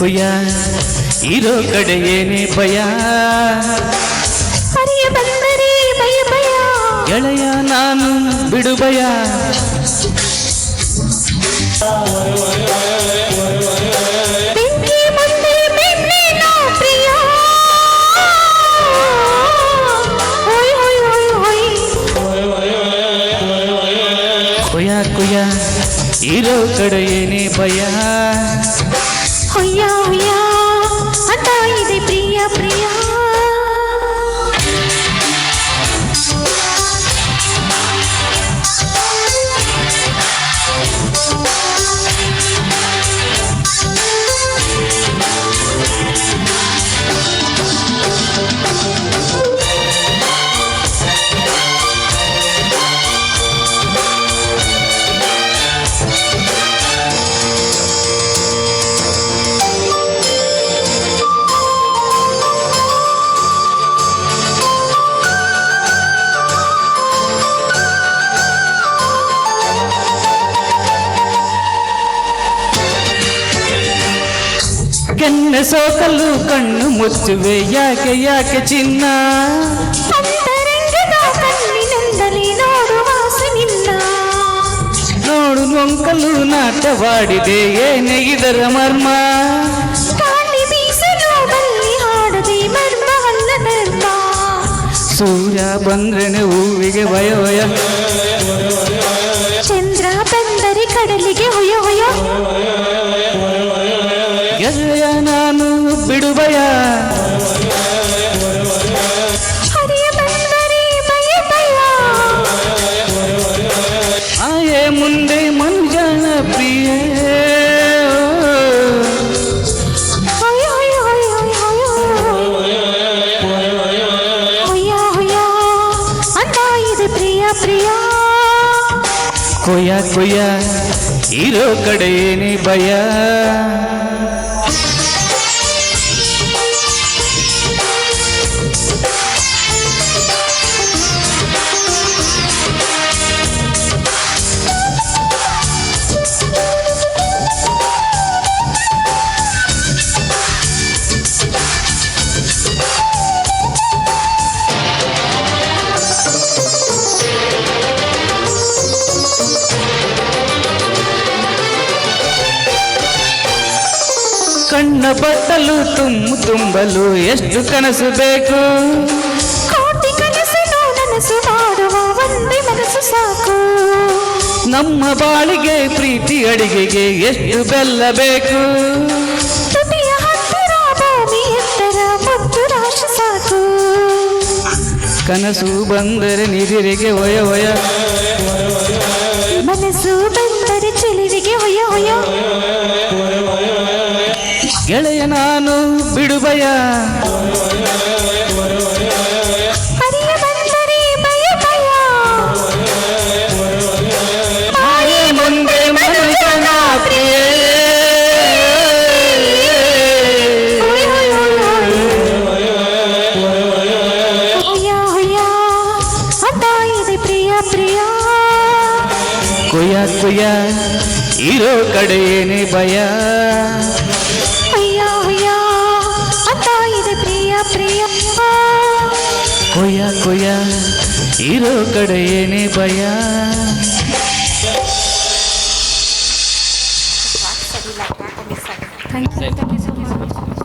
ಕುಯ್ಯ ಇರೋ ಕಡೆ ಏನೇ ಭಯ ಹರಿಯ ಬಂದರೆ ಭಯ ಭಯ ಗೆಳೆಯ ನಾನು ಬಿಡು ಭಯ ಬೆಂಕಿ ಮುಂದೆ ಬೆನ್ನಿನ ಪ್ರಿಯ ಹೊಯ್ ಹೊಯ್ ಹೊಯ್ ಹೊಯ್ ಕುಯ್ಯ ಕುಯ್ಯ ಇರೋ ಕಡೆ ಏನೇ ಭಯ ಹೊಯ್ಯ ಹೊಯ್ಯ ಅಂತ ಇದೆ ಪ್ರಿಯ ಪ್ರಿಯ ಕೆನ್ನೆ ಸೋಕಲು ಕಣ್ಣು ಮುಚ್ಚುವೆ ಯಾಕೆ ಯಾಕೆ ಚಿನ್ನ ಅಂತರಂಗದ ಕಣ್ಣಿನಿಂದಲೇ ನೋಡುವ ಆಸೆಯಿಲ್ಲ ನೋಡು ನೊಂಕಲು ನಾಟವಾಡಿದೆ ಏನೇ ಇದರ ಮರ್ಮ ಗಾಳಿ ಬೀಸಲು ಬಲ್ಲಿ ಹಾಡದೆ ಮರ್ಮ ಅಲ್ಲ ಧರ್ಮ ಸೂರ್ಯ ಬಂದ್ರೆನೆ ಹೂವಿಗೆ ಭಯ ಭಯ ಚಂದ್ರ ಬಂದರೆ ಕಡಲಿಗೆ ಹೊಯ ಹೊಯ ಗೆಳೆಯ ನಾನು ಬಿಡು ಭಯ ಹರಿಯ ಬಂದರೆ ಭಯ ಭಯ ಆಯೇ ಮುಂದೆ ಮನುಜನ ಪ್ರಿಯ ಹೊಯ ಹೊಯ ಹೊಯ ಹೊಯ ಹೊಯ ಹೊಯ ಅಂತ ಇದೆ ಪ್ರಿಯ ಪ್ರಿಯ ಕೊಯ್ಯ ಕೊಯ್ಯ ಇರೋ ಕಡೆ ಏನೇ ಭಯ ಕಣ್ಣ ಬಟ್ಟಲು ತುಂಬಲು ಎಷ್ಟು ಕನಸು ಬೇಕು ಕೋಟಿ ಕನಸನ್ನು ನನಸು ಮಾಡುವ ಒಂದೇ ಮನಸ್ಸು ಸಾಕು ನಮ್ಮ ಬಾಳಿಗೆ ಪ್ರೀತಿ ಅಡಿಗೆಗೆ ಎಷ್ಟು ಬೆಲ್ಲ ಬೇಕು ತುಟಿಯ ಹತ್ತಿರ ಭೂಮಿ ಎತ್ತರ ಮುದ್ದು ರಾಶಿ ಸಾಕು ಕನಸು ಬಂದರೆ ನಿದಿರಿಗೆ ಒಯ ಒಯ ಮನಸ್ಸು ಬಂದರೆ ಚೆಲುವಿಗೆ ಹೊಯ ಹೊಯ ಗೆಳೆಯ ನಾನು ಬಿಡು ಭಯ ಹರಿಯ ಬಂದರೆ ಭಯ ಭಯ ಮಾಯೆ ಮುಂದೆ ಮನುಜನ ಪ್ರಿಯ ಹೊಯ ಹೊಯ ಹೊಯ ಹೊಯ ಅಂತ ಇದೆ ಪ್ರಿಯ ಪ್ರಿಯ ಕೊಯ್ಯ ಕೊಯ್ಯ ಇರೋ ಕಡೆ ಏನೇ ಭಯ ಹೊಯ್ಯ ಹೊಯ್ಯ ಅಂತ ಇದೆ ಪ್ರಿಯ ಪ್ರಿಯ ಕೊಯ್ಯ ಕೊಯ್ಯ ಇರೋ ಕಡೆ ಏನೇ ಭಯ ಥ್ಯಾಂಕ್ ಯು ಸೊ ಮಚ್